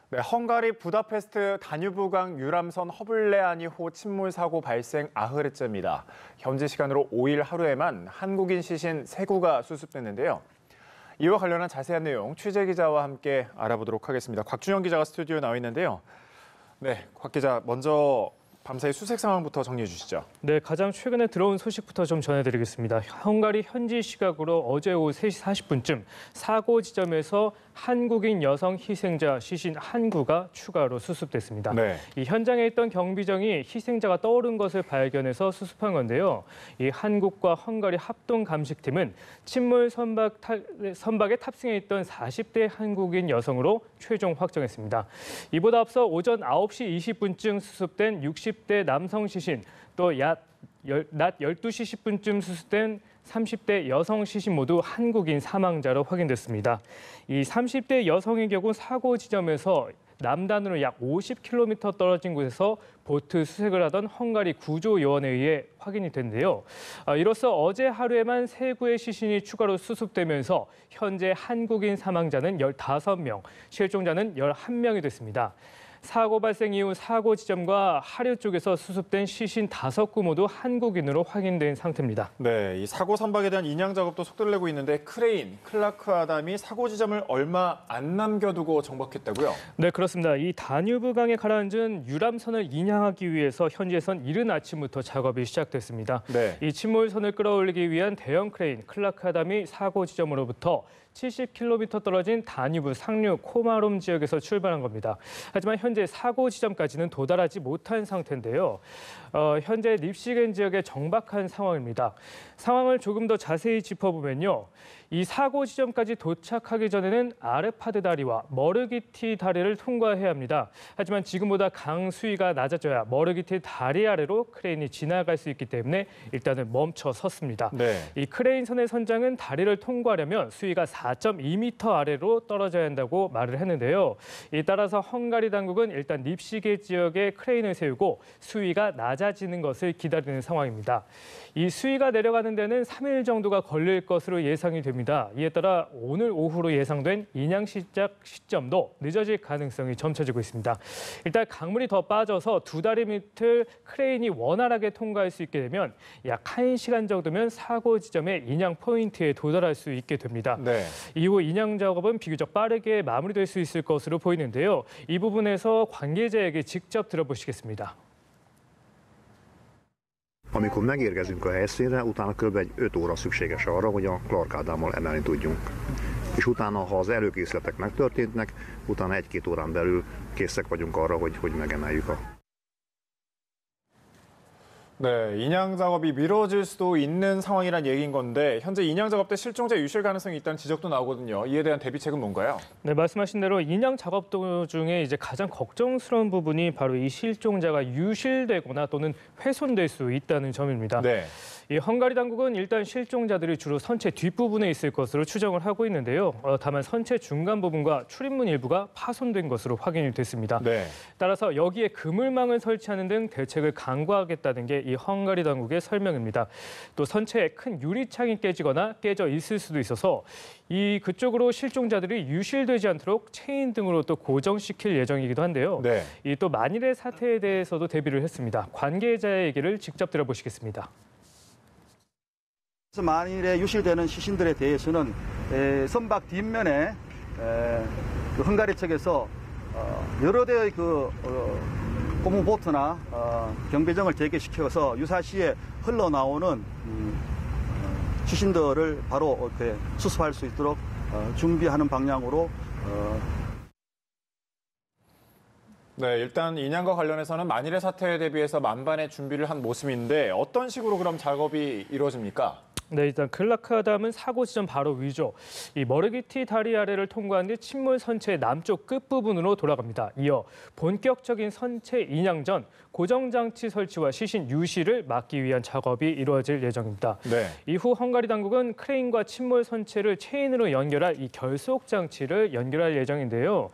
네, 헝가리 부다페스트 다뉴브강 유람선 허블레아니호 침몰 사고 발생 80회째입니다. 현지 시간으로 5일 하루에만 한국인 시신 3구가 수습됐는데요. 이와 관련한 자세한 내용 취재 기자와 함께 알아보도록 하겠습니다. 곽준영 기자가 스튜디오에 나와 있는데요. 네, 곽 기자 먼저 밤사이 수색 상황부터 정리해 주시죠. 네, 가장 최근에 들어온 소식부터 좀 전해드리겠습니다. 헝가리 현지 시각으로 어제 오후 3시 40분쯤 사고 지점에서 한국인 여성 희생자 시신 1구가 추가로 수습됐습니다. 네. 이 현장에 있던 경비정이 희생자가 떠오른 것을 발견해서 수습한 건데요. 이 한국과 헝가리 합동 감식팀은 침몰 선박에 탑승해 있던 40대 한국인 여성으로 최종 확정했습니다. 이보다 앞서 오전 9시 20분쯤 수습된 60대 남성 시신, 또 낮 12시 10분쯤 수습된 30대 여성 시신 모두 한국인 사망자로 확인됐습니다. 이 30대 여성의 경우 사고 지점에서 남단으로 약 50km 떨어진 곳에서 보트 수색을 하던 헝가리 구조요원에 의해 확인이 됐는데요. 이로써 어제 하루에만 3구의 시신이 추가로 수습되면서 현재 한국인 사망자는 15명, 실종자는 11명이 됐습니다. 사고 발생 이후 사고 지점과 하류 쪽에서 수습된 시신 5구 모두 한국인으로 확인된 상태입니다. 네, 이 사고 선박에 대한 인양 작업도 속도를 내고 있는데 크레인, 클라크 아담이 사고 지점을 얼마 안 남겨두고 정박했다고요? 네, 그렇습니다. 이 다뉴브강에 가라앉은 유람선을 인양하기 위해서 현지에선 이른 아침부터 작업이 시작됐습니다. 네. 이 침몰선을 끌어올리기 위한 대형 크레인, 클라크 아담이 사고 지점으로부터 70km 떨어진 다뉴브 상류 코마롬 지역에서 출발한 겁니다. 하지만 현재 사고 지점까지는 도달하지 못한 상태인데요. 현재 립시겐 지역에 정박한 상황입니다. 상황을 조금 더 자세히 짚어보면요. 이 사고 지점까지 도착하기 전에는 아르파드 다리와 머르기티 다리를 통과해야 합니다. 하지만 지금보다 강 수위가 낮아져야 머르기티 다리 아래로 크레인이 지나갈 수 있기 때문에 일단은 멈춰 섰습니다. 네. 이 크레인선의 선장은 다리를 통과하려면 수위가 4.2m 아래로 떨어져야 한다고 말을 했는데요. 이 따라서 헝가리 당국은 일단 립시게 지역에 크레인을 세우고 수위가 낮아지는 것을 기다리는 상황입니다. 이 수위가 내려가는 데는 3일 정도가 걸릴 것으로 예상이 됩니다. 이에 따라 오늘 오후로 예상된 인양 시작 시점도 늦어질 가능성이 점쳐지고 있습니다. 일단 강물이 더 빠져서 2다리 밑을 크레인이 원활하게 통과할 수 있게 되면 약 1시간 정도면 사고 지점의 인양 포인트에 도달할 수 있게 됩니다. 네. 이후 인양 작업은 비교적 빠르게 마무리될 수 있을 것으로 보이는데요. 이 부분에서 관계자에게 직접 들어보시겠습니다. Amikor megérkezünk a helyszínre, utána kb. egy 5 óra szükséges arra, hogy a Clark Ádámmal emelni tudjunk. És utána, ha az előkészületek megtörténtek, utána 1-2 órán belül készek vagyunk arra, hogy megemeljük a... 네, 인양 작업이 미뤄질 수도 있는 상황이란 얘기인 건데 현재 인양 작업 때 실종자 유실 가능성이 있다는 지적도 나오거든요. 이에 대한 대비책은 뭔가요? 네, 말씀하신 대로 인양 작업 중에 이제 가장 걱정스러운 부분이 바로 이 실종자가 유실되거나 또는 훼손될 수 있다는 점입니다. 네. 이 헝가리 당국은 일단 실종자들이 주로 선체 뒷부분에 있을 것으로 추정을 하고 있는데요. 다만 선체 중간 부분과 출입문 일부가 파손된 것으로 확인이 됐습니다. 네. 따라서 여기에 그물망을 설치하는 등 대책을 강구하겠다는 게 이 헝가리 당국의 설명입니다. 또 선체에 큰 유리창이 깨지거나 깨져 있을 수도 있어서 그쪽으로 실종자들이 유실되지 않도록 체인 등으로 또 고정시킬 예정이기도 한데요. 네. 이 또 만일의 사태에 대해서도 대비를 했습니다. 관계자의 얘기를 직접 들어보시겠습니다. 만일에 유실되는 시신들에 대해서는 선박 뒷면에 그 헝가리 측에서 여러 대의 고무 보트나 경비정을 대기시켜서 유사시에 흘러나오는 시신들을 바로 이렇게 수습할 수 있도록 준비하는 방향으로. 네, 일단 인양과 관련해서는 만일의 사태에 대비해서 만반의 준비를 한 모습인데 어떤 식으로 그럼 작업이 이루어집니까? 네, 일단 클라크 아담은 사고 지점 바로 위죠. 이 머르기티 다리 아래를 통과한 뒤 침몰 선체의 남쪽 끝부분으로 돌아갑니다. 이어 본격적인 선체 인양 전 고정장치 설치와 시신 유실을 막기 위한 작업이 이루어질 예정입니다. 네. 이후 헝가리 당국은 크레인과 침몰 선체를 체인으로 연결할 이 결속 장치를 연결할 예정인데요.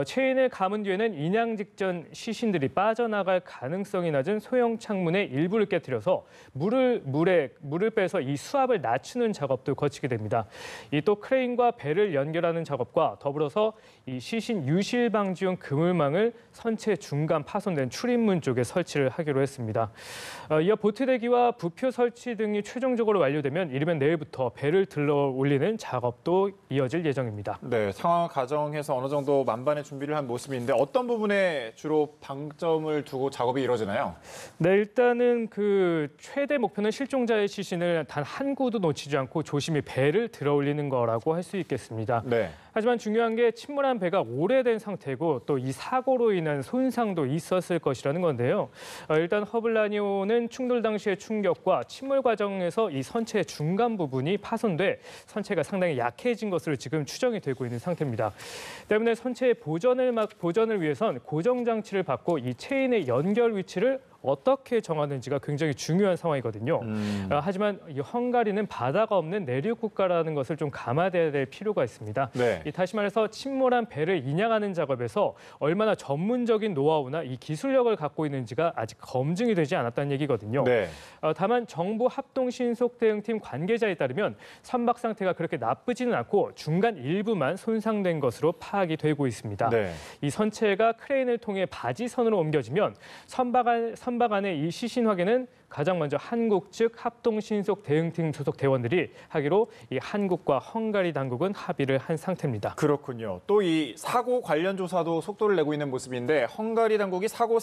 체인을 감은 뒤에는 인양 직전 시신들이 빠져나갈 가능성이 낮은 소형 창문의 일부를 깨뜨려서 물을 빼서 이 수압을 낮추는 작업도 거치게 됩니다. 이 또 크레인과 배를 연결하는 작업과 더불어서 이 시신 유실 방지용 그물망을 선체 중간 파손된 출입문 쪽에 설치를 하기로 했습니다. 이어 보트대기와 부표 설치 등이 최종적으로 완료되면 이르면 내일부터 배를 들러 올리는 작업도 이어질 예정입니다. 네, 상황을 가정해서 어느 정도 만반의 준비를 한 모습인데 어떤 부분에 주로 방점을 두고 작업이 이루어지나요? 네, 일단은 그 최대 목표는 실종자의 시신을 단 한 구도 놓치지 않고 조심히 배를 들어 올리는 거라고 할 수 있겠습니다. 네. 하지만 중요한 게 침몰한 배가 오래된 상태고 또 이 사고로 인한 손상도 있었을 것이라는 건데요. 일단 허블라니오는 충돌 당시의 충격과 침몰 과정에서 이 선체 중간 부분이 파손돼 선체가 상당히 약해진 것으로 지금 추정이 되고 있는 상태입니다. 때문에 선체의 보전을 위해선 고정 장치를 받고 이 체인의 연결 위치를 어떻게 정하는지가 굉장히 중요한 상황이거든요. 하지만 이 헝가리는 바다가 없는 내륙 국가라는 것을 좀 감안해야 될 필요가 있습니다. 네. 다시 말해서 침몰한 배를 인양하는 작업에서 얼마나 전문적인 노하우나 이 기술력을 갖고 있는지가 아직 검증이 되지 않았다는 얘기거든요. 네. 다만 정부 합동신속대응팀 관계자에 따르면 선박 상태가 그렇게 나쁘지는 않고 중간 일부만 손상된 것으로 파악이 되고 있습니다. 네. 이 선체가 크레인을 통해 바지선으로 옮겨지면 선박 안의 이 시신 확인은 가장 먼저 한국 측 합동신속대응팀 소속 대원들이 하기로 이 한국과 헝가리 당국은 합의를 한 상태입니다. 그렇군요. 또 이 사고 관련 조사도 속도를 내고 있는 모습인데 헝가리 당국이 사고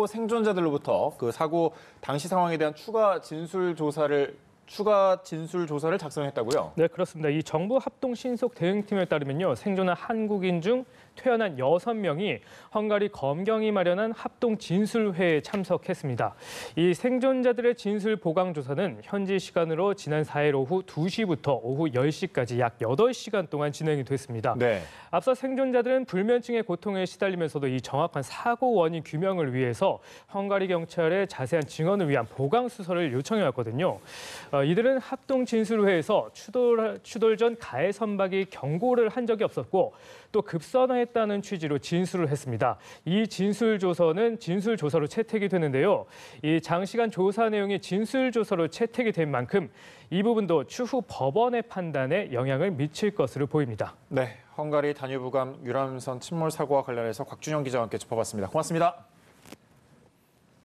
생존자들로부터 그 사고 당시 상황에 대한 추가 진술 조사를 작성했다고요? 네, 그렇습니다. 이 정부 합동신속대응팀에 따르면요. 생존한 한국인 중 퇴원한 6명이 헝가리 검경이 마련한 합동진술회에 참석했습니다. 이 생존자들의 진술 보강 조사는 현지 시간으로 지난 4일 오후 2시부터 오후 10시까지 약 8시간 동안 진행이 됐습니다. 네. 앞서 생존자들은 불면증의 고통에 시달리면서도 이 정확한 사고 원인 규명을 위해서 헝가리 경찰에 자세한 증언을 위한 보강 수서를 요청해왔거든요. 이들은 합동진술회에서 추돌 전 가해 선박이 경고를 한 적이 없었고 또 급선화했다는 취지로 진술을 했습니다. 이 진술 조서로 채택이 되는데요. 이 장시간 조사 내용이 진술 조서로 채택이 된 만큼 이 부분도 추후 법원의 판단에 영향을 미칠 것으로 보입니다. 네, 헝가리 다뉴브강 유람선 침몰 사고와 관련해서 곽준영 기자와 함께 짚어봤습니다. 고맙습니다.